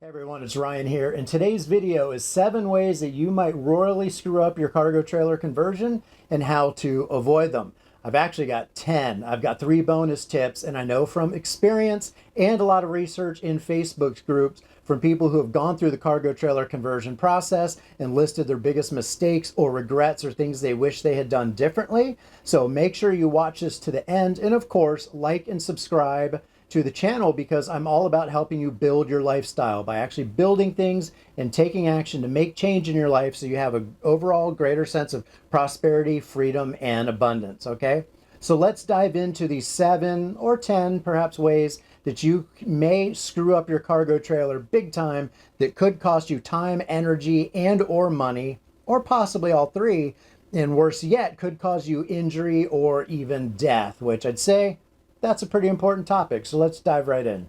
Hey everyone, it's Ryan here, and today's video is 7 ways that you might royally screw up your cargo trailer conversion and how to avoid them. I've actually got 10. I've got 3 bonus tips, and I know from experience and a lot of research in Facebook groups from people who have gone through the cargo trailer conversion process and listed their biggest mistakes or regrets or things they wish they had done differently. So make sure you watch this to the end, and of course, like and subscribe to the channel because I'm all about helping you build your lifestyle by actually building things and taking action to make change in your life so you have an overall greater sense of prosperity, freedom, and abundance, okay? So let's dive into these 7 or 10 perhaps ways that you may screw up your cargo trailer big time that could cost you time, energy, and or money, or possibly all 3, and worse yet, could cause you injury or even death, which I'd say that's a pretty important topic, so let's dive right in.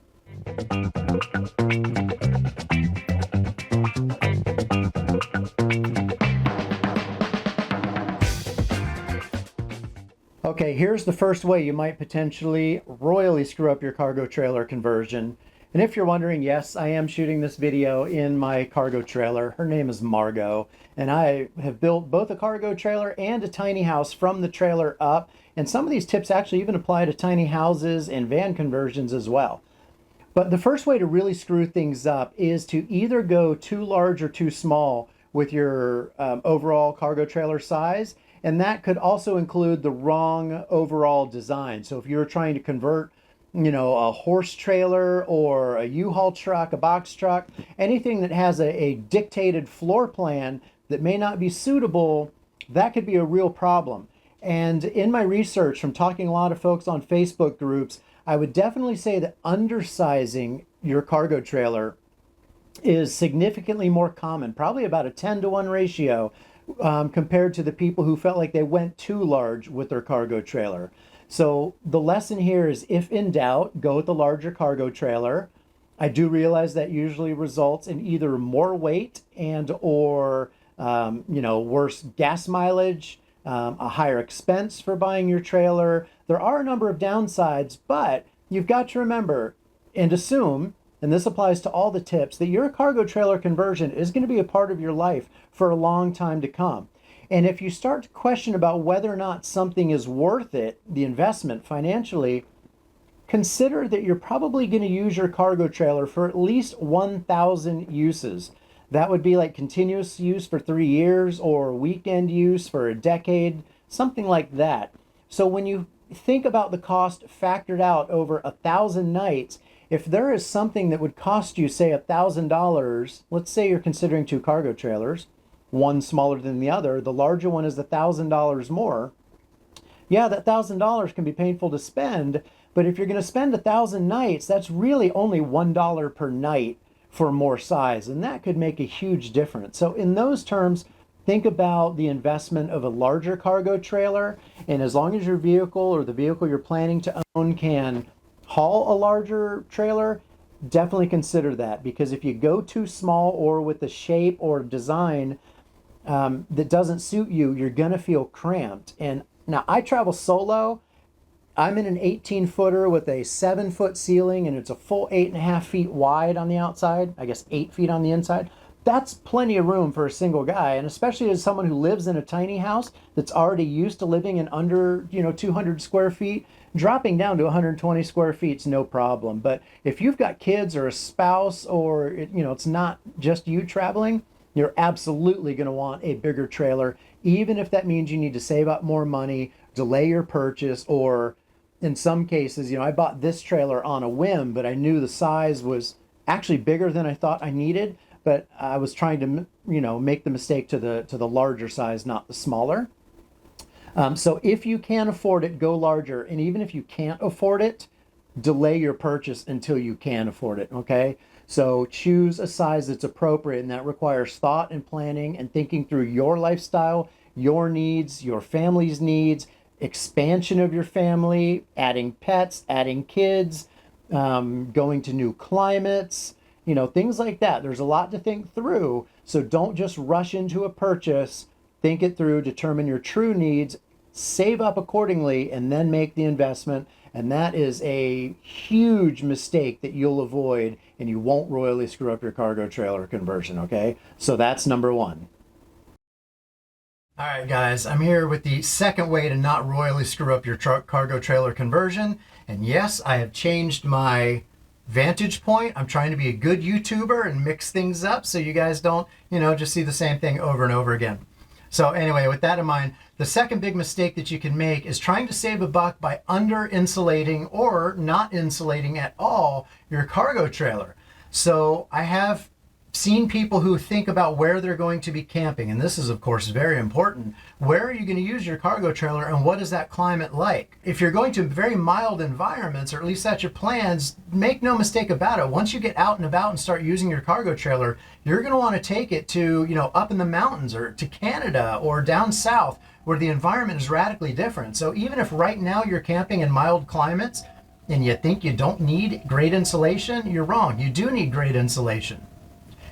Okay, here's the first way you might potentially royally screw up your cargo trailer conversion. And if you're wondering, yes, I am shooting this video in my cargo trailer. Her name is Margot, and I have built both a cargo trailer and a tiny house from the trailer up. And some of these tips actually even apply to tiny houses and van conversions as well. But the first way to really screw things up is to either go too large or too small with your overall cargo trailer size. And that could also include the wrong overall design. So if you're trying to convert, a horse trailer or a U-Haul truck, a box truck, anything that has a dictated floor plan that may not be suitable, that could be a real problem. And in my research from talking to a lot of folks on Facebook groups, I would definitely say that undersizing your cargo trailer is significantly more common, probably about a 10-to-1 ratio compared to the people who felt like they went too large with their cargo trailer. So the lesson here is, if in doubt, go with the larger cargo trailer. I do realize that usually results in either more weight and or worse gas mileage, a higher expense for buying your trailer. There are a number of downsides, but you've got to remember and assume, and this applies to all the tips, that your cargo trailer conversion is going to be a part of your life for a long time to come. And if you start to question about whether or not something is worth it, the investment financially, consider that you're probably going to use your cargo trailer for at least 1,000 uses. That would be like continuous use for 3 years or weekend use for a decade, something like that. So when you think about the cost factored out over 1,000 nights, if there is something that would cost you, say, $1,000, let's say you're considering 2 cargo trailers, one smaller than the other, the larger one is $1,000 more. Yeah, that $1,000 can be painful to spend, but if you're going to spend 1,000 nights, that's really only $1 per night for more size, and that could make a huge difference. So in those terms, think about the investment of a larger cargo trailer, and as long as your vehicle or the vehicle you're planning to own can haul a larger trailer, definitely consider that, because if you go too small or with the shape or design that doesn't suit you, you're going to feel cramped. And now I travel solo. I'm in an 18-footer with a 7-foot ceiling, and it's a full 8.5 feet wide on the outside, I guess 8 feet on the inside. That's plenty of room for a single guy, and especially as someone who lives in a tiny house that's already used to living in under 200 square feet, dropping down to 120 square feet is no problem. But if you've got kids or a spouse, or it's not just you traveling, you're absolutely going to want a bigger trailer, even if that means you need to save up more money, delay your purchase, or in some cases, I bought this trailer on a whim, but I knew the size was actually bigger than I thought I needed, but I was trying to, make the mistake to the larger size, not the smaller. So if you can afford it, go larger. And even if you can't afford it, delay your purchase until you can afford it, okay? So choose a size that's appropriate, and that requires thought and planning and thinking through your lifestyle, your needs, your family's needs, expansion of your family, adding pets, adding kids, going to new climates, things like that. There's a lot to think through. So don't just rush into a purchase. Think it through, determine your true needs, save up accordingly, and then make the investment. And that is a huge mistake that you'll avoid, and you won't royally screw up your cargo trailer conversion, okay? So that's number one. All right, guys, I'm here with the second way to not royally screw up your cargo trailer conversion. And yes, I have changed my vantage point. I'm trying to be a good YouTuber and mix things up so you guys don't, just see the same thing over and over again. So anyway, with that in mind, the second big mistake that you can make is trying to save a buck by under-insulating or not insulating at all your cargo trailer. So I have seen people who think about where they're going to be camping, and this is of course very important. Where are you going to use your cargo trailer, and what is that climate like? If you're going to very mild environments, or at least that's your plans, make no mistake about it, once you get out and about and start using your cargo trailer, you're going to want to take it to, up in the mountains or to Canada or down south where the environment is radically different. So even if right now you're camping in mild climates and you think you don't need great insulation, you're wrong. You do need great insulation.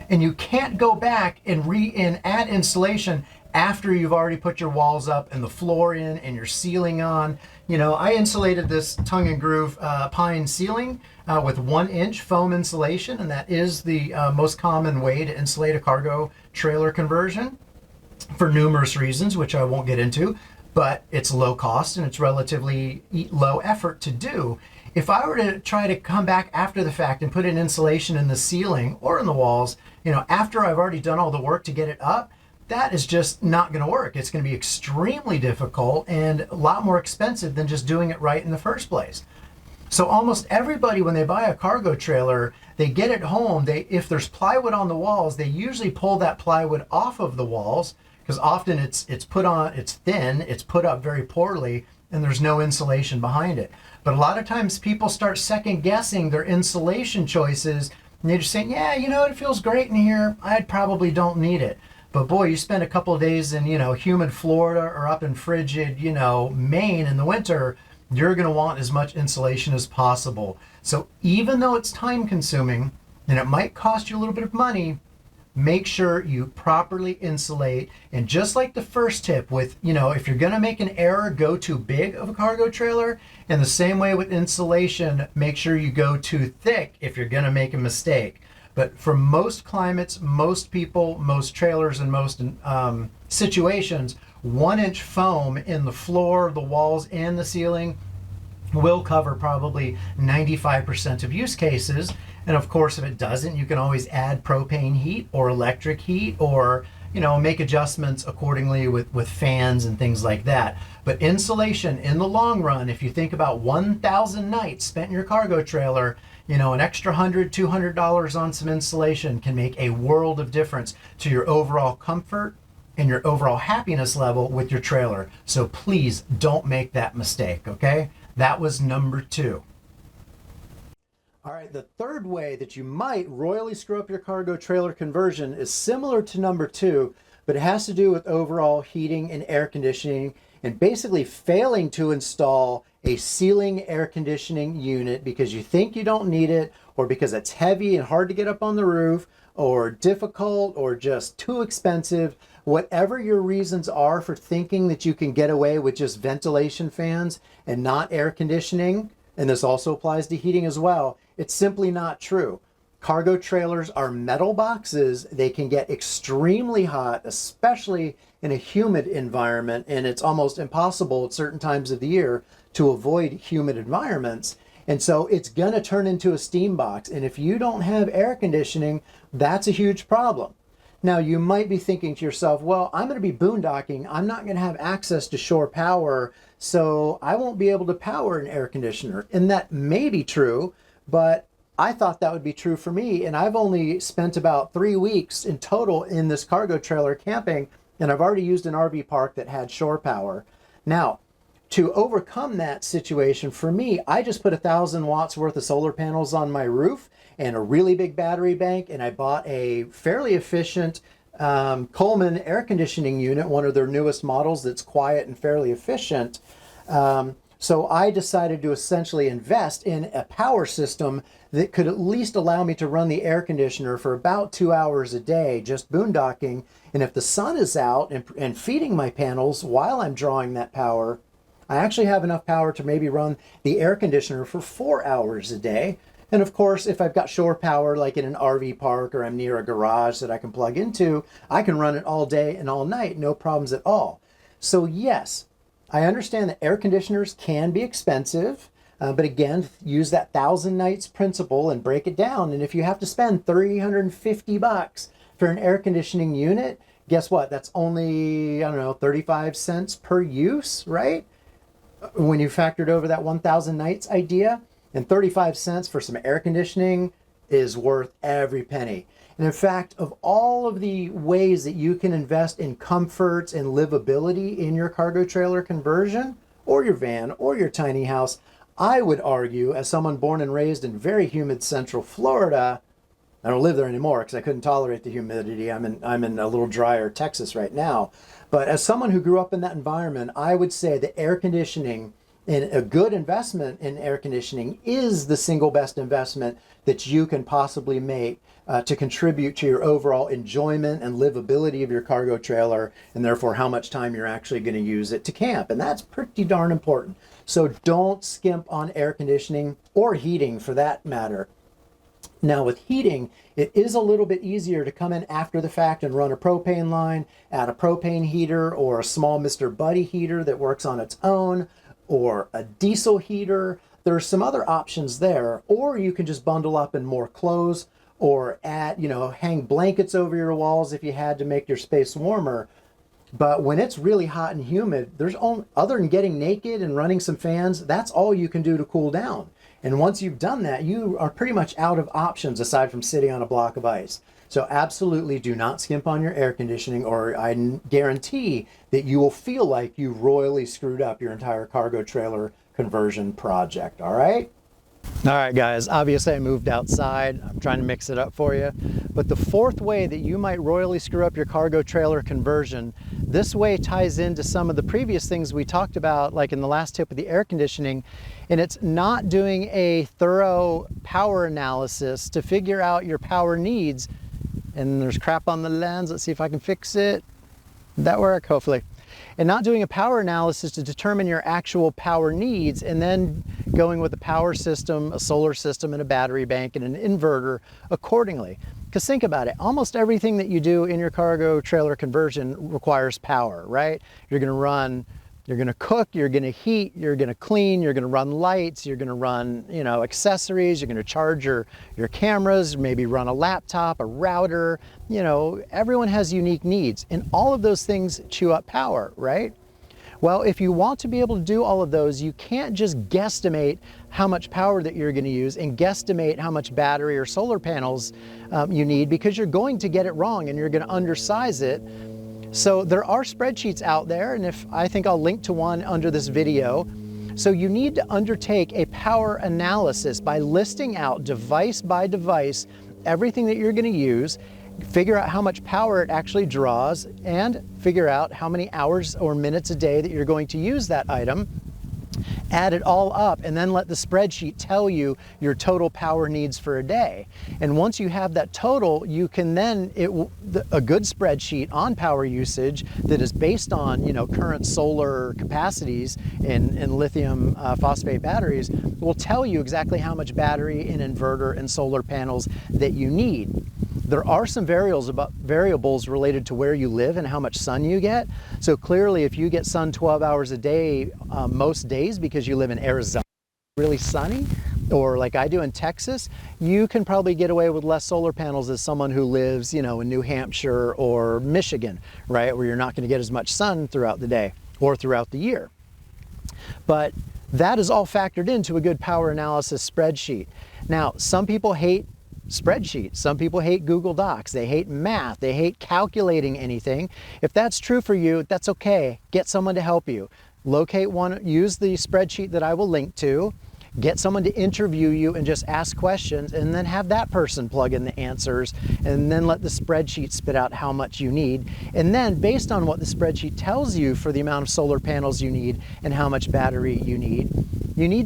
And you can't go back and add insulation after you've already put your walls up and the floor in and your ceiling on. I insulated this tongue and groove pine ceiling with 1-inch foam insulation, and that is the most common way to insulate a cargo trailer conversion for numerous reasons, which I won't get into, but it's low cost and it's relatively low effort to do. If I were to try to come back after the fact and put an insulation in the ceiling or in the walls, after I've already done all the work to get it up, that is just not going to work. It's going to be extremely difficult and a lot more expensive than just doing it right in the first place. So almost everybody, when they buy a cargo trailer, they get it home. If there's plywood on the walls, they usually pull that plywood off of the walls, because often it's thin, it's put up very poorly, and there's no insulation behind it. But a lot of times people start second guessing their insulation choices, and they're just saying, yeah, it feels great in here, I probably don't need it. But boy, you spend a couple of days in, humid Florida or up in frigid, Maine in the winter, you're going to want as much insulation as possible. So even though it's time consuming and it might cost you a little bit of money, make sure you properly insulate. And just like the first tip with, if you're going to make an error, go too big of a cargo trailer. And the same way with insulation, make sure you go too thick if you're going to make a mistake. But for most climates, most people, most trailers, and most situations, 1-inch foam in the floor, the walls, and the ceiling will cover probably 95% of use cases. And of course, if it doesn't, you can always add propane heat or electric heat, or make adjustments accordingly with fans and things like that. But insulation in the long run, if you think about 1,000 nights spent in your cargo trailer, an extra $100, $200 on some insulation can make a world of difference to your overall comfort and your overall happiness level with your trailer. So please don't make that mistake, okay? That was number 2. All right, the third way that you might royally screw up your cargo trailer conversion is similar to number 2, but it has to do with overall heating and air conditioning, and basically failing to install a ceiling air conditioning unit because you think you don't need it, or because it's heavy and hard to get up on the roof, or difficult, or just too expensive. Whatever your reasons are for thinking that you can get away with just ventilation fans and not air conditioning, and this also applies to heating as well, it's simply not true. Cargo trailers are metal boxes. They can get extremely hot, especially in a humid environment, and it's almost impossible at certain times of the year to avoid humid environments. And so it's gonna turn into a steam box. And if you don't have air conditioning, that's a huge problem. Now, you might be thinking to yourself, well, I'm going to be boondocking. I'm not going to have access to shore power, so I won't be able to power an air conditioner. And that may be true, but I thought that would be true for me. And I've only spent about 3 weeks in total in this cargo trailer camping, and I've already used an RV park that had shore power. Now, to overcome that situation, for me, I just put 1,000 watts worth of solar panels on my roof and a really big battery bank, and I bought a fairly efficient Coleman air conditioning unit, one of their newest models that's quiet and fairly efficient. So I decided to essentially invest in a power system that could at least allow me to run the air conditioner for about 2 hours a day, just boondocking. And if the sun is out and feeding my panels while I'm drawing that power, I actually have enough power to maybe run the air conditioner for 4 hours a day. And of course, if I've got shore power, like in an RV park or I'm near a garage that I can plug into, I can run it all day and all night, no problems at all. So yes, I understand that air conditioners can be expensive, but again, use that 1,000 nights principle and break it down. And if you have to spend $350 for an air conditioning unit, guess what? That's only, I don't know, 35 cents per use, right? When you factored over that 1,000 nights idea, and 35 cents for some air conditioning is worth every penny. And in fact, of all of the ways that you can invest in comforts and livability in your cargo trailer conversion, or your van, or your tiny house, I would argue, as someone born and raised in very humid Central Florida, I don't live there anymore because I couldn't tolerate the humidity. I'm in a little drier Texas right now. But as someone who grew up in that environment, I would say that air conditioning, and a good investment in air conditioning, is the single best investment that you can possibly make to contribute to your overall enjoyment and livability of your cargo trailer, and therefore how much time you're actually going to use it to camp. And that's pretty darn important. So don't skimp on air conditioning, or heating for that matter. Now with heating, it is a little bit easier to come in after the fact and run a propane line, add a propane heater or a small Mr. Buddy heater that works on its own, or a diesel heater. There's some other options there, or you can just bundle up in more clothes, or add, hang blankets over your walls if you had to make your space warmer. But when it's really hot and humid, there's only, other than getting naked and running some fans, that's all you can do to cool down. And once you've done that, you are pretty much out of options aside from sitting on a block of ice. So absolutely do not skimp on your air conditioning, or I guarantee that you will feel like you royally screwed up your entire cargo trailer conversion project, all right? All right, guys, obviously I moved outside. I'm trying to mix it up for you. But the fourth way that you might royally screw up your cargo trailer conversion, this way ties into some of the previous things we talked about, like in the last tip with the air conditioning, and it's not doing a thorough power analysis to figure out your power needs. And there's crap on the lens. Let's see if I can fix it. Did that work? Hopefully. And not doing a power analysis to determine your actual power needs, and then going with a power system, a solar system, and a battery bank, and an inverter accordingly. Because think about it, almost everything that you do in your cargo trailer conversion requires power, right? You're going to run, you're going to cook, you're going to heat, you're going to clean, you're going to run lights, you're going to run, accessories, you're going to charge your cameras, maybe run a laptop, a router. Everyone has unique needs, and all of those things chew up power, right? Well, if you want to be able to do all of those, you can't just guesstimate how much power that you're going to use and guesstimate how much battery or solar panels you need, because you're going to get it wrong and you're going to undersize it. So there are spreadsheets out there, and I think I'll link to one under this video. So you need to undertake a power analysis by listing out device by device everything that you're going to use, figure out how much power it actually draws, and figure out how many hours or minutes a day that you're going to use that item. Add it all up, and then let the spreadsheet tell you your total power needs for a day. And once you have that total, you can then, a good spreadsheet on power usage that is based on current solar capacities in lithium phosphate batteries will tell you exactly how much battery and inverter and solar panels that you need. There are some variables related to where you live and how much sun you get. So clearly, if you get sun 12 hours a day most days because you live in Arizona, really sunny, or like I do in Texas, you can probably get away with less solar panels as someone who lives, in New Hampshire or Michigan, right, where you're not going to get as much sun throughout the day or throughout the year. But that is all factored into a good power analysis spreadsheet. Now, some people hate spreadsheets. Some people hate Google Docs. They hate math. They hate calculating anything. If that's true for you, that's okay. Get someone to help you. Locate one, use the spreadsheet that I will link to. Get someone to interview you and just ask questions, and then have that person plug in the answers, and then let the spreadsheet spit out how much you need. And then based on what the spreadsheet tells you for the amount of solar panels you need and how much battery you need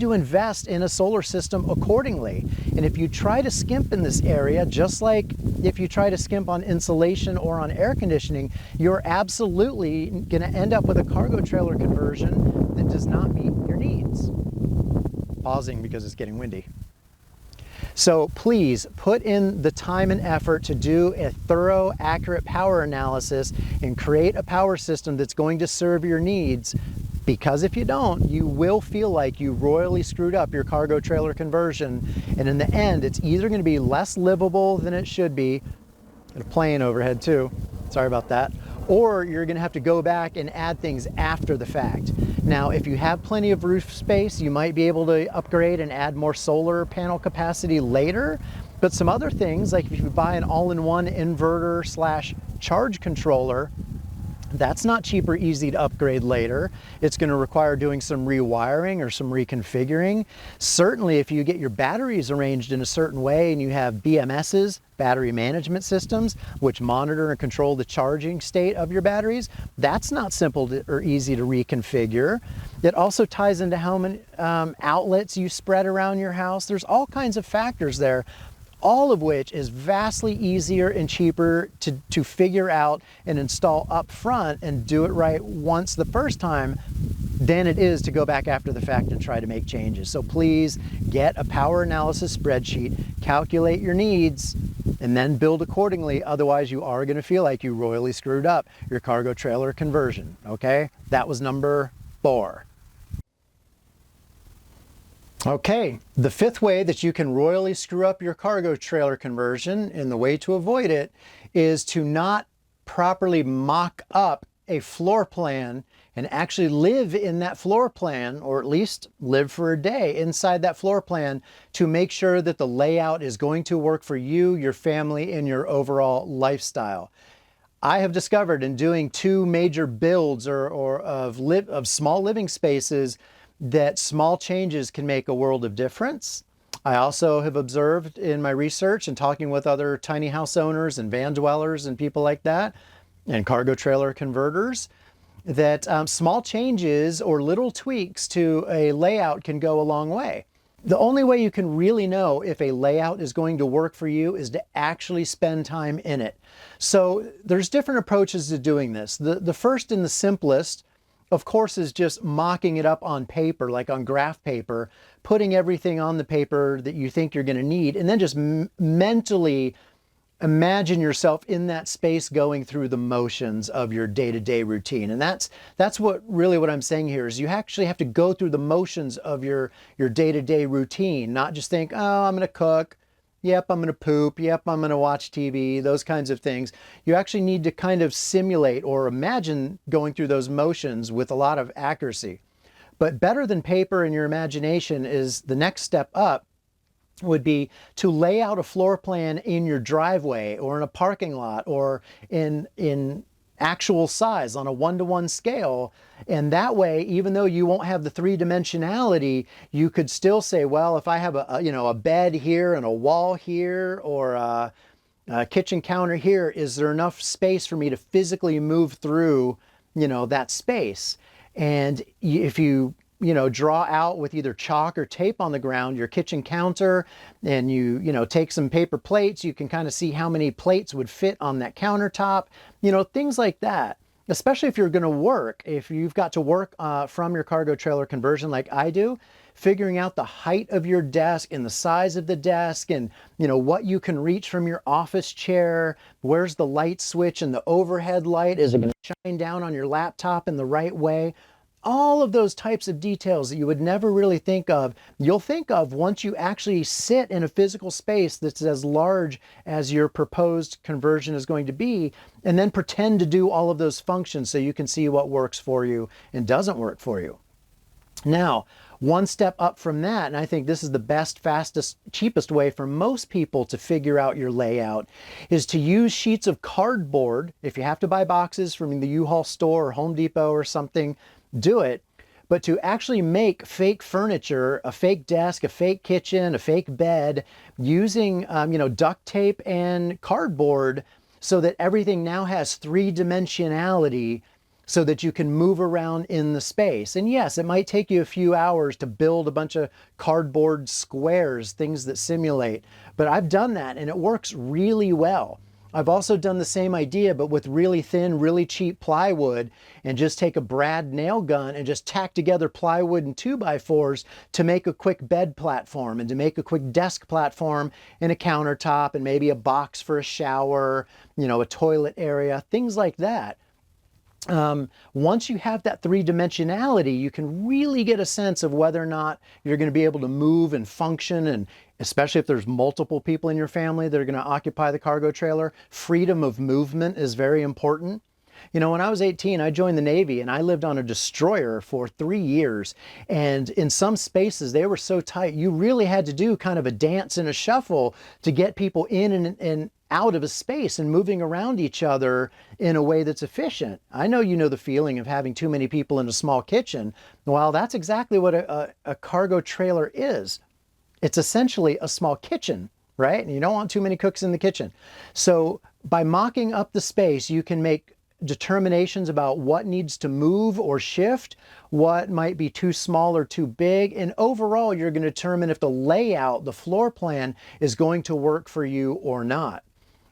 to invest in a solar system accordingly. And if you try to skimp in this area, just like if you try to skimp on insulation or on air conditioning, you're absolutely going to end up with a cargo trailer conversion that does not meet your needs. Pausing because it's getting windy. So please put in the time and effort to do a thorough, accurate power analysis and create a power system that's going to serve your needs. Because if you don't, you will feel like you royally screwed up your cargo trailer conversion. And in the end, it's either going to be less livable than it should be, and a plane overhead too, sorry about that, or you're going to have to go back and add things after the fact. Now, if you have plenty of roof space, you might be able to upgrade and add more solar panel capacity later. But some other things, like if you buy an all-in-one inverter / charge controller, that's not cheap or easy to upgrade later. It's going to require doing some rewiring or some reconfiguring. Certainly, if you get your batteries arranged in a certain way and you have BMSs, battery management systems, which monitor and control the charging state of your batteries, that's not simple or easy to reconfigure. It also ties into how many outlets you spread around your house. There's all kinds of factors there, all of which is vastly easier and cheaper to figure out and install up front and do it right once the first time than it is to go back after the fact and try to make changes. So please get a power analysis spreadsheet, calculate your needs, and then build accordingly. Otherwise, you are going to feel like you royally screwed up your cargo trailer conversion. Okay, that was number 4. Okay, the 5th way that you can royally screw up your cargo trailer conversion, and the way to avoid it, is to not properly mock up a floor plan and actually live in that floor plan, or at least live for a day inside that floor plan, to make sure that the layout is going to work for you, your family, and your overall lifestyle. I have discovered in doing 2 major builds of small living spaces that small changes can make a world of difference. I also have observed in my research and talking with other tiny house owners and van dwellers and people like that, and cargo trailer converters, that small changes or little tweaks to a layout can go a long way. The only way you can really know if a layout is going to work for you is to actually spend time in it. So there's different approaches to doing this. The first and the simplest, of course, is just mocking it up on paper, like on graph paper, putting everything on the paper that you think you're going to need, and then just mentally imagine yourself in that space going through the motions of your day-to-day routine. And that's what I'm saying here is you actually have to go through the motions of your day-to-day routine, not just think, oh, I'm going to cook. Yep, I'm going to poop. Yep, I'm going to watch TV, those kinds of things. You actually need to kind of simulate or imagine going through those motions with a lot of accuracy. But better than paper and your imagination is the next step up would be to lay out a floor plan in your driveway or in a parking lot or in actual size on a 1-to-1 scale. And that way, even though you won't have the 3-dimensionality, you could still say, well, if I have a bed here and a wall here or a kitchen counter here, is there enough space for me to physically move through, that space? And if you draw out with either chalk or tape on the ground your kitchen counter, and you take some paper plates, you can kind of see how many plates would fit on that countertop, things like that. Especially if you're going to work, if you've got to work from your cargo trailer conversion like I do, figuring out the height of your desk and the size of the desk and what you can reach from your office chair, where's the light switch and the overhead light, is it going to shine down on your laptop in the right way? All of those types of details that you would never really think of, you'll think of once you actually sit in a physical space that's as large as your proposed conversion is going to be, and then pretend to do all of those functions so you can see what works for you and doesn't work for you. Now, one step up from that, and I think this is the best, fastest, cheapest way for most people to figure out your layout, is to use sheets of cardboard. If you have to buy boxes from the U-Haul store or Home Depot or something, do it. but to actually make fake furniture, a fake desk, a fake kitchen, a fake bed, using duct tape and cardboard, so that everything now has three-dimensionality, so that you can move around in the space. And yes, it might take you a few hours to build a bunch of cardboard squares, things that simulate, but I've done that and it works really well. I've also done the same idea, but with really thin, really cheap plywood, and just take a brad nail gun and just tack together plywood and 2x4s to make a quick bed platform, and to make a quick desk platform and a countertop, and maybe a box for a shower, a toilet area, things like that. Once you have that three-dimensionality, you can really get a sense of whether or not you're going to be able to move and function, and especially if there's multiple people in your family that are going to occupy the cargo trailer, freedom of movement is very important. When I was 18, I joined the Navy and I lived on a destroyer for 3 years. And in some spaces, they were so tight, you really had to do kind of a dance and a shuffle to get people in and out of a space and moving around each other in a way that's efficient. I know you know the feeling of having too many people in a small kitchen. Well, that's exactly what a cargo trailer is. It's essentially a small kitchen, right? And you don't want too many cooks in the kitchen. So by mocking up the space, you can make determinations about what needs to move or shift, what might be too small or too big, and overall you're going to determine if the layout, the floor plan, is going to work for you or not.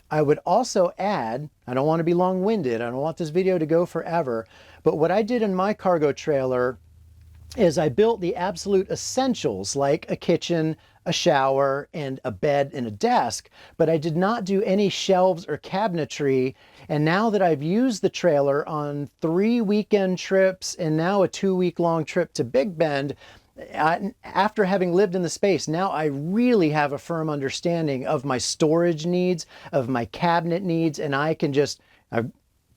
I would also add, I don't want to be long-winded, I don't want this video to go forever, but what I did in my cargo trailer is I built the absolute essentials, like a kitchen, a shower, and a bed and a desk, but I did not do any shelves or cabinetry. And now that I've used the trailer on 3 weekend trips and now a 2-week-long trip to Big Bend, after having lived in the space, now I really have a firm understanding of my storage needs, of my cabinet needs, and I've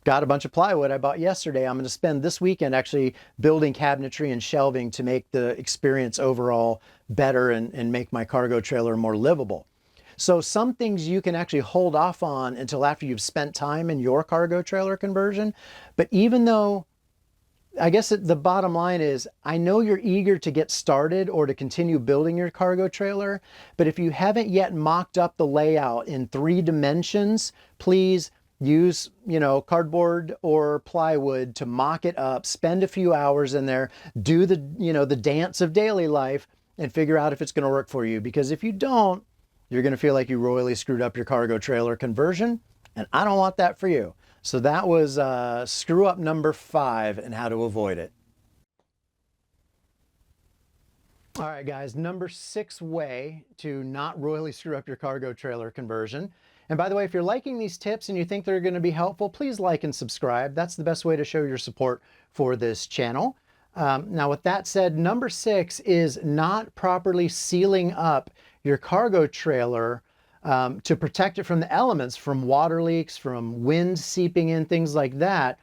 got a bunch of plywood I bought yesterday. I'm going to spend this weekend actually building cabinetry and shelving to make the experience overall better and make my cargo trailer more livable. So some things you can actually hold off on until after you've spent time in your cargo trailer conversion. But even though, I guess the bottom line is, I know you're eager to get started or to continue building your cargo trailer, but if you haven't yet mocked up the layout in 3 dimensions, please use, cardboard or plywood to mock it up, spend a few hours in there, do the, the dance of daily life, and figure out if it's going to work for you. Because if you don't, you're going to feel like you royally screwed up your cargo trailer conversion, and I don't want that for you. So that was screw up number 5 and how to avoid it. All right, guys, number 6 way to not royally screw up your cargo trailer conversion. And by the way, if you're liking these tips and you think they're going to be helpful, please like and subscribe. That's the best way to show your support for this channel. Now, with that said, number 6 is not properly sealing up your cargo trailer to protect it from the elements, from water leaks, from wind seeping in, things like that.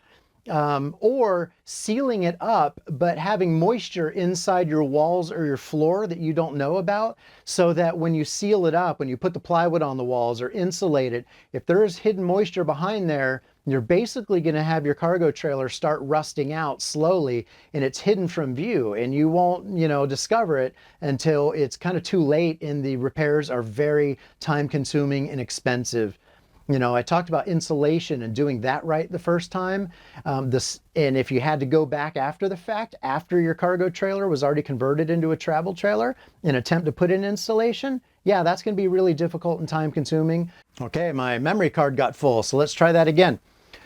Or sealing it up, but having moisture inside your walls or your floor that you don't know about, so that when you seal it up, when you put the plywood on the walls or insulate it, if there is hidden moisture behind there, you're basically going to have your cargo trailer start rusting out slowly, and it's hidden from view, and you won't, discover it until it's kind of too late, and the repairs are very time consuming and expensive. I talked about insulation and doing that right the first time. And if you had to go back after the fact, after your cargo trailer was already converted into a travel trailer, and attempt to put in insulation, yeah, that's going to be really difficult and time consuming. Okay, my memory card got full, so let's try that again.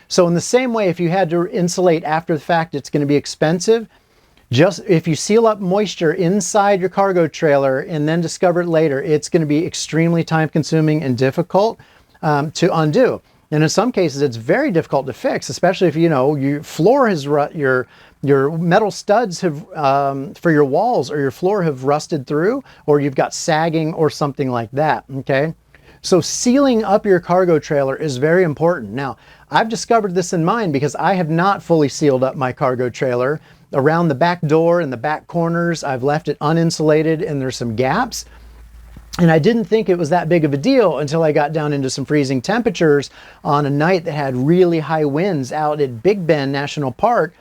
So in the same way, if you had to insulate after the fact, it's going to be expensive. Just if you seal up moisture inside your cargo trailer and then discover it later, it's going to be extremely time consuming and difficult to undo. And in some cases, it's very difficult to fix, especially if, your floor has, your metal studs have, for your walls or your floor have rusted through, or you've got sagging or something like that, okay? So sealing up your cargo trailer is very important. Now, I've discovered this in mine because I have not fully sealed up my cargo trailer. Around the back door and the back corners, I've left it uninsulated and there's some gaps. And I didn't think it was that big of a deal until I got down into some freezing temperatures on a night that had really high winds out at Big Bend National Park.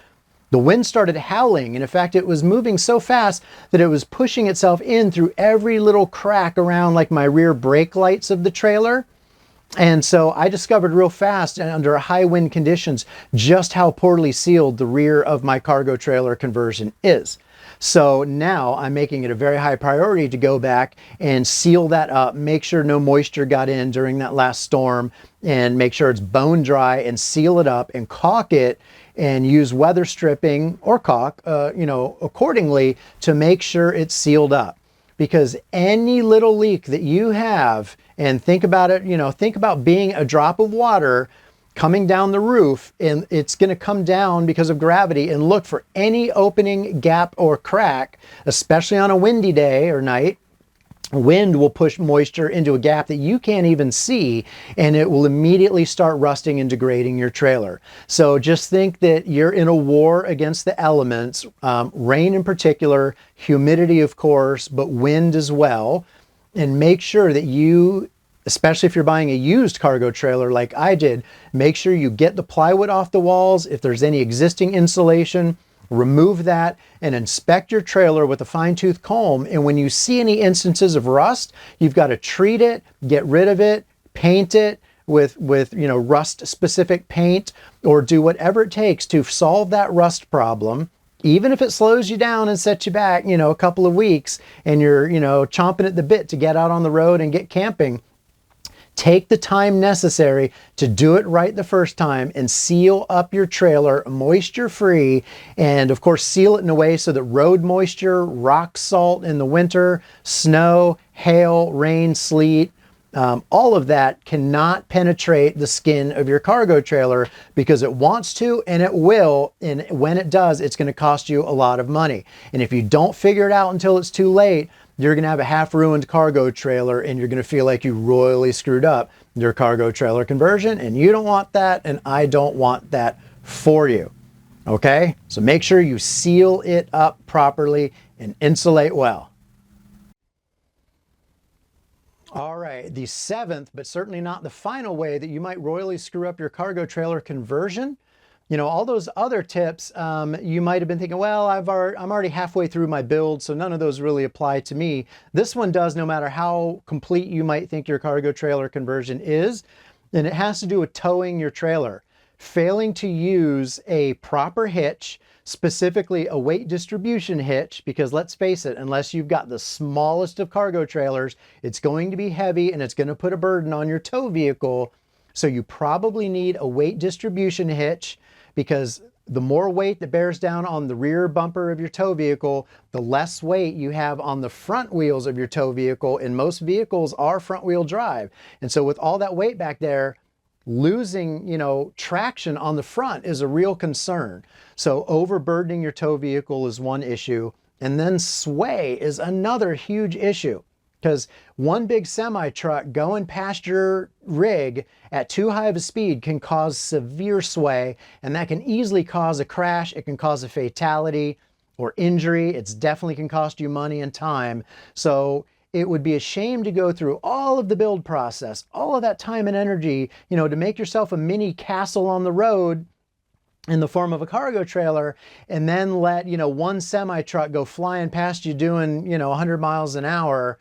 The wind started howling, and in fact, it was moving so fast that it was pushing itself in through every little crack around like my rear brake lights of the trailer. And so I discovered real fast and under high wind conditions just how poorly sealed the rear of my cargo trailer conversion is. So now I'm making it a very high priority to go back and seal that up, make sure no moisture got in during that last storm, and make sure it's bone dry, and seal it up and caulk it, and use weather stripping or caulk, accordingly to make sure it's sealed up. Because any little leak that you have, and think about it, think about being a drop of water coming down the roof, and it's going to come down because of gravity, and look for any opening, gap, or crack, especially on a windy day or night. Wind will push moisture into a gap that you can't even see, and it will immediately start rusting and degrading your trailer. So just think that you're in a war against the elements, rain in particular, humidity of course, but wind as well. And make sure that you, especially if you're buying a used cargo trailer like I did, make sure you get the plywood off the walls. If there's any existing insulation, remove that and inspect your trailer with a fine-tooth comb. And when you see any instances of rust, you've got to treat it, get rid of it, paint it with rust-specific paint, or do whatever it takes to solve that rust problem. Even if it slows you down and sets you back, a couple of weeks, and you're, chomping at the bit to get out on the road and get camping, take the time necessary to do it right the first time and seal up your trailer moisture free. And of course, seal it in a way so that road moisture, rock salt in the winter, snow, hail, rain, sleet, all of that cannot penetrate the skin of your cargo trailer, because it wants to and it will. And when it does, it's going to cost you a lot of money. And if you don't figure it out until it's too late, you're going to have a half-ruined cargo trailer, and you're going to feel like you royally screwed up your cargo trailer conversion, and you don't want that, and I don't want that for you. Okay? So make sure you seal it up properly and insulate well. All right, the seventh, but certainly not the final way that you might royally screw up your cargo trailer conversion. All those other tips, you might have been thinking, well, I'm already halfway through my build, so none of those really apply to me. This one does, no matter how complete you might think your cargo trailer conversion is. And it has to do with towing your trailer. Failing to use a proper hitch, specifically a weight distribution hitch, because let's face it, unless you've got the smallest of cargo trailers, it's going to be heavy and it's going to put a burden on your tow vehicle. So you probably need a weight distribution hitch, because the more weight that bears down on the rear bumper of your tow vehicle, the less weight you have on the front wheels of your tow vehicle. And most vehicles are front wheel drive. And so with all that weight back there, losing, traction on the front is a real concern. So overburdening your tow vehicle is one issue. And then sway is another huge issue. Because one big semi truck going past your rig at too high of a speed can cause severe sway, and that can easily cause a crash. It can cause a fatality or injury. It definitely can cost you money and time. So it would be a shame to go through all of the build process, all of that time and energy, to make yourself a mini castle on the road in the form of a cargo trailer, and then let, one semi truck go flying past you doing, 100 miles an hour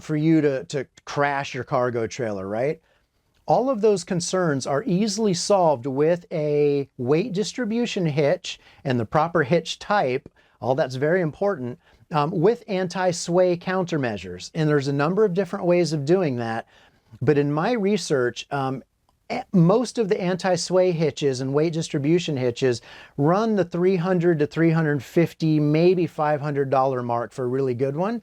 for you to crash your cargo trailer, right? All of those concerns are easily solved with a weight distribution hitch and the proper hitch type. All that's very important, with anti-sway countermeasures. And there's a number of different ways of doing that. But in my research, most of the anti-sway hitches and weight distribution hitches run the $300 to $350, maybe $500 mark for a really good one.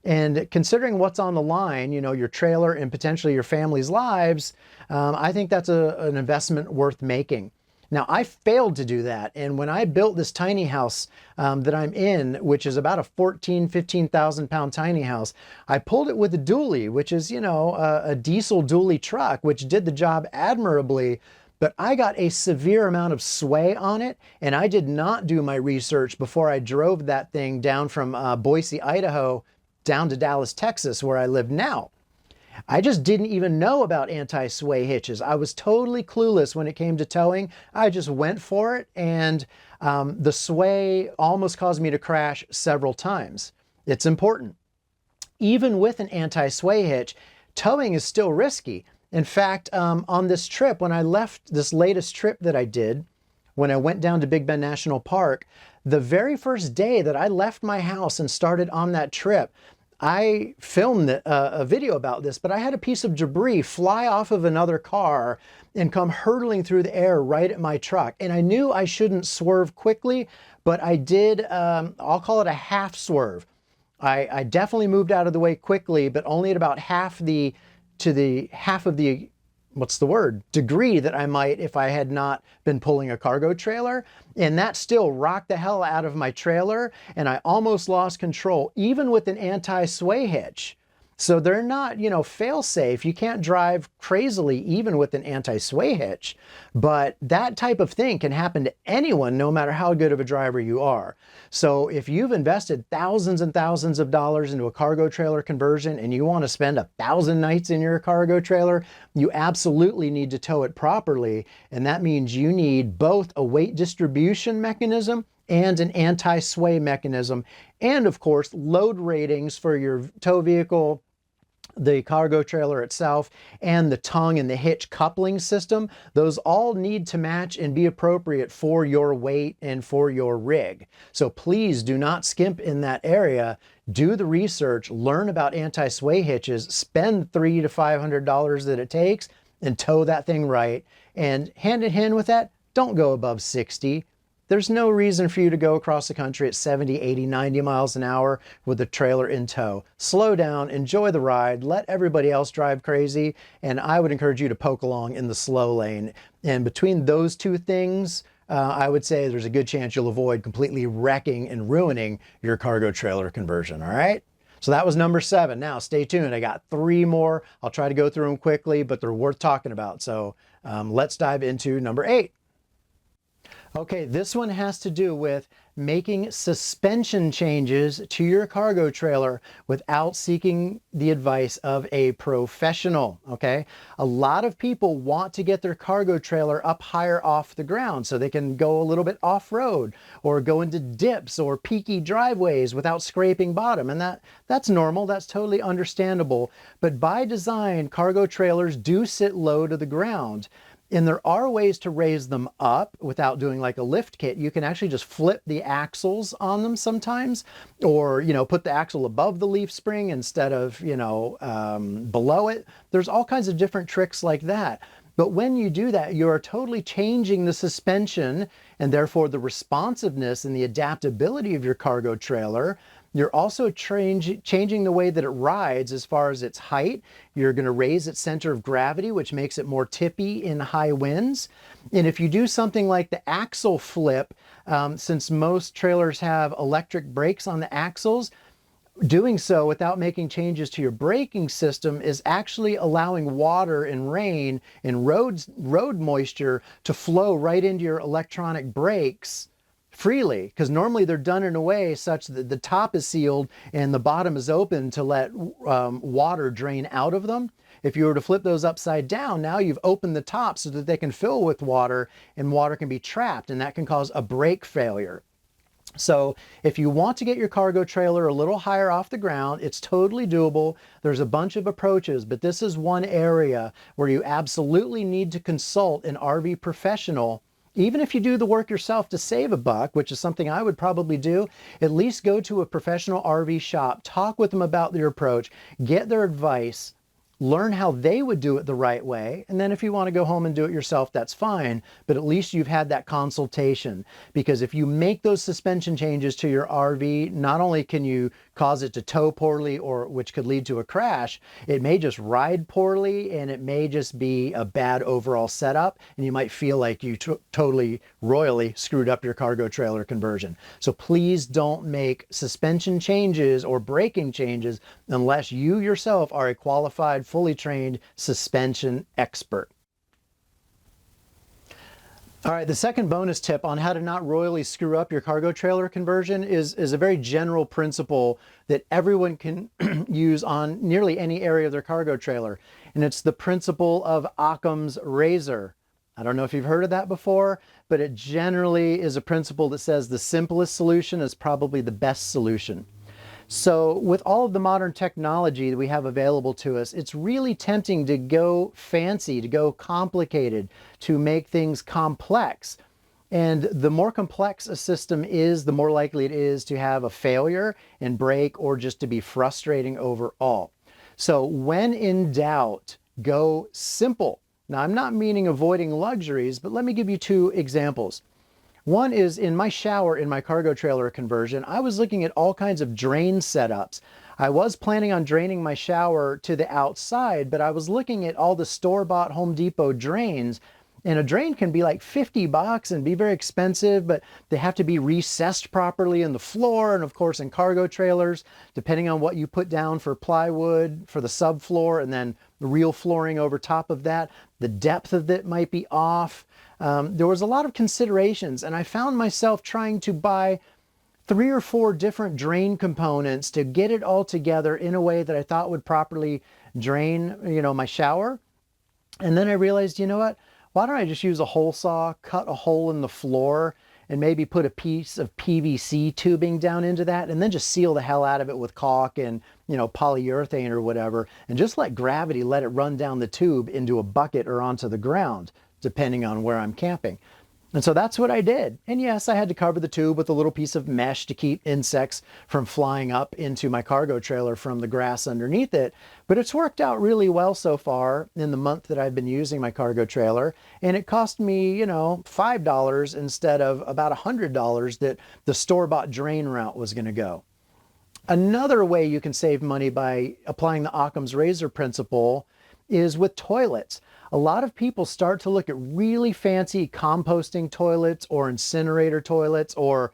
And considering what's on the line, your trailer and potentially your family's lives, I think that's an investment worth making. Now, I failed to do that. And when I built this tiny house that I'm in, which is about a 15,000 pound tiny house, I pulled it with a dually, which is, a diesel dually truck, which did the job admirably. But I got a severe amount of sway on it, and I did not do my research before I drove that thing down from Boise, Idaho, down to Dallas, Texas, where I live now. I just didn't even know about anti-sway hitches. I was totally clueless when it came to towing. I just went for it, and the sway almost caused me to crash several times. It's important. Even with an anti-sway hitch, towing is still risky. In fact, on this trip, when I left this latest trip that I did, when I went down to Big Bend National Park, the very first day that I left my house and started on that trip, I filmed a video about this, but I had a piece of debris fly off of another car and come hurtling through the air right at my truck. And I knew I shouldn't swerve quickly, but I did, I'll call it a half swerve. I definitely moved out of the way quickly, but only at about half of the what's the word, degree that I might if I had not been pulling a cargo trailer. And that still rocked the hell out of my trailer, and I almost lost control, even with an anti-sway hitch. So they're not, you know, fail-safe. You can't drive crazily even with an anti-sway hitch. But that type of thing can happen to anyone, no matter how good of a driver you are. So if you've invested thousands and thousands of dollars into a cargo trailer conversion and you want to spend 1,000 nights in your cargo trailer, you absolutely need to tow it properly. And that means you need both a weight distribution mechanism and an anti-sway mechanism, and of course load ratings for your tow vehicle, the cargo trailer itself, and the tongue and the hitch coupling system. Those all need to match and be appropriate for your weight and for your rig. So please do not skimp in that area. Do the research, learn about anti-sway hitches, spend $300 to $500 that it takes, and tow that thing right. And hand in hand with that, don't go above 60. There's no reason for you to go across the country at 70, 80, 90 miles an hour with the trailer in tow. Slow down, enjoy the ride, let everybody else drive crazy, and I would encourage you to poke along in the slow lane. And between those two things, I would say there's a good chance you'll avoid completely wrecking and ruining your cargo trailer conversion, all right? So that was number 7. Now stay tuned, I got 3 more. I'll try to go through them quickly, but they're worth talking about. So let's dive into number 8. Okay, this one has to do with making suspension changes to your cargo trailer without seeking the advice of a professional, okay? A lot of people want to get their cargo trailer up higher off the ground so they can go a little bit off-road or go into dips or peaky driveways without scraping bottom, and that's normal, that's totally understandable. But by design, cargo trailers do sit low to the ground. And there are ways to raise them up without doing like a lift kit. You can actually just flip the axles on them sometimes, or, you know, put the axle above the leaf spring instead of, you know, below it. There's all kinds of different tricks like that. But when you do that, you are totally changing the suspension and therefore the responsiveness and the adaptability of your cargo trailer. You're also changing the way that it rides as far as its height. You're going to raise its center of gravity, which makes it more tippy in high winds. And if you do something like the axle flip, since most trailers have electric brakes on the axles, doing so without making changes to your braking system is actually allowing water and rain and road moisture to flow right into your electronic brakes freely, because normally they're done in a way such that the top is sealed and the bottom is open to let water drain out of them. If you were to flip those upside down, now you've opened the top so that they can fill with water and water can be trapped, and that can cause a brake failure. So if you want to get your cargo trailer a little higher off the ground, it's totally doable. There's a bunch of approaches, but this is one area where you absolutely need to consult an RV professional. Even if you do the work yourself to save a buck, which is something I would probably do, at least go to a professional RV shop, talk with them about your approach, get their advice, learn how they would do it the right way, and then if you want to go home and do it yourself, that's fine, but at least you've had that consultation. Because if you make those suspension changes to your RV, not only can you cause it to tow poorly, or which could lead to a crash, it may just ride poorly, and it may just be a bad overall setup, and you might feel like you totally royally screwed up your cargo trailer conversion. So please don't make suspension changes or braking changes unless you yourself are a qualified, fully trained suspension expert. All right, the second bonus tip on how to not royally screw up your cargo trailer conversion is a very general principle that everyone can use on nearly any area of their cargo trailer. And it's the principle of Occam's razor. I don't know if you've heard of that before, but it generally is a principle that says the simplest solution is probably the best solution. So with all of the modern technology that we have available to us, it's really tempting to go fancy, to go complicated, to make things complex. And the more complex a system is, the more likely it is to have a failure and break, or just to be frustrating overall. So when in doubt, go simple. Now, I'm not meaning avoiding luxuries, but let me give you two examples. One is in my shower in my cargo trailer conversion, I was looking at all kinds of drain setups. I was planning on draining my shower to the outside, but I was looking at all the store-bought Home Depot drains, and a drain can be like $50 and be very expensive, but they have to be recessed properly in the floor, and of course in cargo trailers, depending on what you put down for plywood for the subfloor and then the real flooring over top of that, the depth of it might be off. There was a lot of considerations, and I found myself trying to buy 3 or 4 different drain components to get it all together in a way that I thought would properly drain, my shower. And then I realized, you know what? Why don't I just use a hole saw, cut a hole in the floor, and maybe put a piece of PVC tubing down into that, and then just seal the hell out of it with caulk and, polyurethane or whatever, and just let gravity let it run down the tube into a bucket or onto the ground, depending on where I'm camping. And so that's what I did. And yes, I had to cover the tube with a little piece of mesh to keep insects from flying up into my cargo trailer from the grass underneath it. But it's worked out really well so far in the month that I've been using my cargo trailer. And it cost me, $5 instead of about $100 that the store-bought drain route was going to go. Another way you can save money by applying the Occam's razor principle is with toilets. A lot of people start to look at really fancy composting toilets or incinerator toilets or,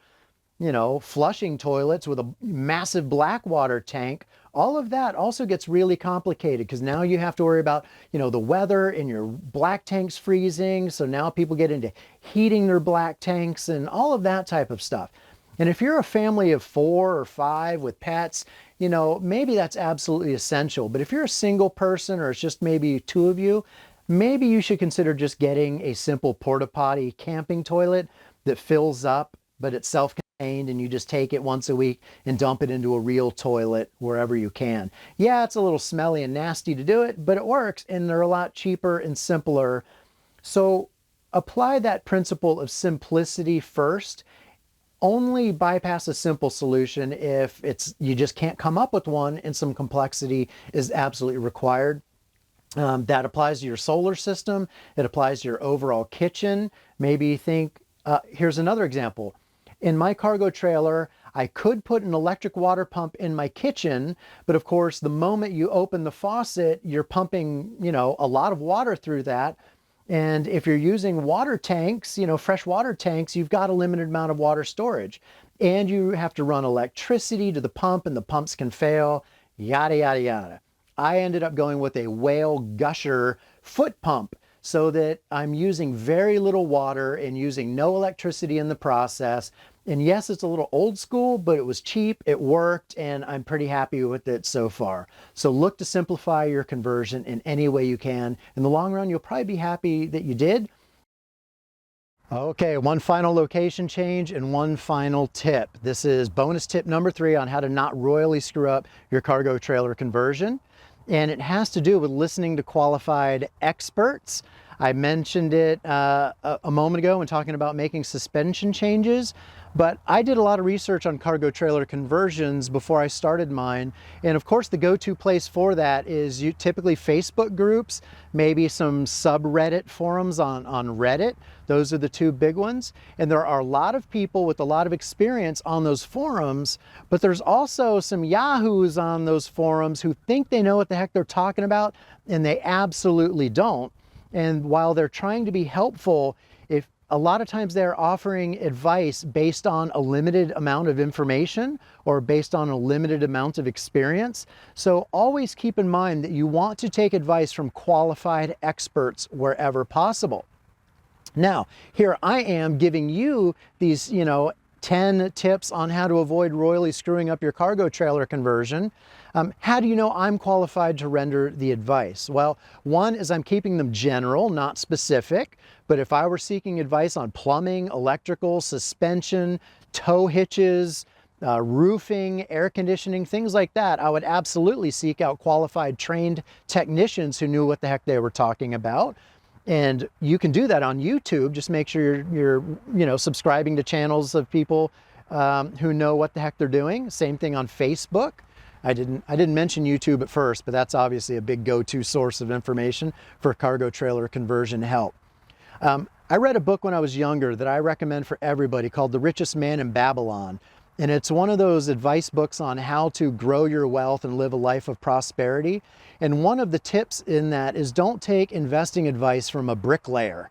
flushing toilets with a massive black water tank. All of that also gets really complicated because now you have to worry about, the weather and your black tanks freezing. So now people get into heating their black tanks and all of that type of stuff. And if you're a family of 4 or 5 with pets, maybe that's absolutely essential. But if you're a single person or it's just maybe 2 of you, maybe you should consider just getting a simple porta potty camping toilet that fills up, but it's self-contained, and you just take it once a week and dump it into a real toilet wherever you can. Yeah, it's a little smelly and nasty to do it, but it works, and they're a lot cheaper and simpler. So apply that principle of simplicity first. Only bypass a simple solution if you just can't come up with one and some complexity is absolutely required. That applies to your solar system. It applies to your overall kitchen. Maybe you think, here's another example. In my cargo trailer, I could put an electric water pump in my kitchen, but of course, the moment you open the faucet, you're pumping, a lot of water through that. And if you're using water tanks, fresh water tanks, you've got a limited amount of water storage. And you have to run electricity to the pump, and the pumps can fail, yada, yada, yada. I ended up going with a whale gusher foot pump so that I'm using very little water and using no electricity in the process. And yes, it's a little old school, but it was cheap, it worked, and I'm pretty happy with it so far. So look to simplify your conversion in any way you can. In the long run, you'll probably be happy that you did. Okay, one final location change and one final tip. This is bonus tip number 3 on how to not royally screw up your cargo trailer conversion. And it has to do with listening to qualified experts. I mentioned it a moment ago when talking about making suspension changes, but I did a lot of research on cargo trailer conversions before I started mine. And of course, the go-to place for that is typically Facebook groups, maybe some subreddit forums on Reddit. Those are the 2 big ones. And there are a lot of people with a lot of experience on those forums, but there's also some yahoos on those forums who think they know what the heck they're talking about, and they absolutely don't. And while they're trying to be helpful, if a lot of times they're offering advice based on a limited amount of information or based on a limited amount of experience. So always keep in mind that you want to take advice from qualified experts wherever possible. Now, here I am giving you these, 10 tips on how to avoid royally screwing up your cargo trailer conversion. How do you know I'm qualified to render the advice? Well, one is I'm keeping them general, not specific. But if I were seeking advice on plumbing, electrical, suspension, tow hitches, roofing, air conditioning, things like that, I would absolutely seek out qualified, trained technicians who knew what the heck they were talking about. And you can do that on YouTube. Just make sure you're subscribing to channels of people who know what the heck they're doing. Same thing on Facebook. I didn't mention YouTube at first, but that's obviously a big go-to source of information for cargo trailer conversion help. I read a book when I was younger that I recommend for everybody called The Richest Man in Babylon. And it's one of those advice books on how to grow your wealth and live a life of prosperity. And one of the tips in that is don't take investing advice from a bricklayer.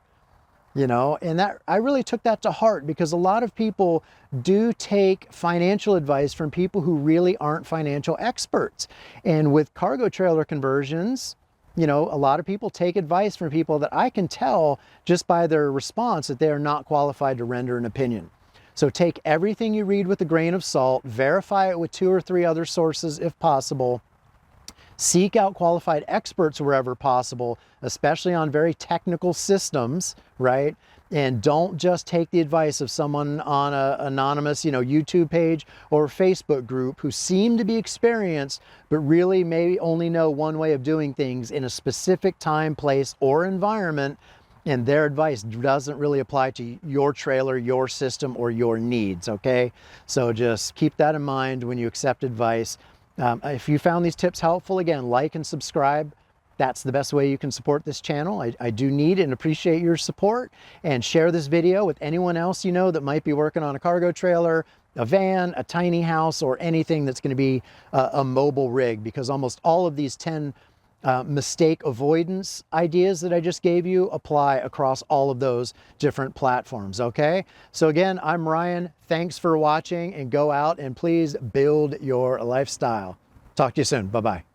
And that I really took that to heart, because a lot of people do take financial advice from people who really aren't financial experts. And with cargo trailer conversions, a lot of people take advice from people that I can tell just by their response that they are not qualified to render an opinion. So take everything you read with a grain of salt, verify it with 2 or 3 other sources if possible. Seek out qualified experts wherever possible, especially on very technical systems, right? And don't just take the advice of someone on an anonymous, YouTube page or Facebook group who seem to be experienced, but really may only know one way of doing things in a specific time, place, or environment. And their advice doesn't really apply to your trailer, your system, or your needs, okay? So just keep that in mind when you accept advice. If you found these tips helpful, again, like and subscribe. That's the best way you can support this channel. I do need and appreciate your support. And share this video with anyone else you know that might be working on a cargo trailer, a van, a tiny house, or anything that's going to be a mobile rig, because almost all of these 10 mistake avoidance ideas that I just gave you apply across all of those different platforms, okay? So again, I'm Ryan. Thanks for watching, and go out and please build your lifestyle. Talk to you soon. Bye-bye.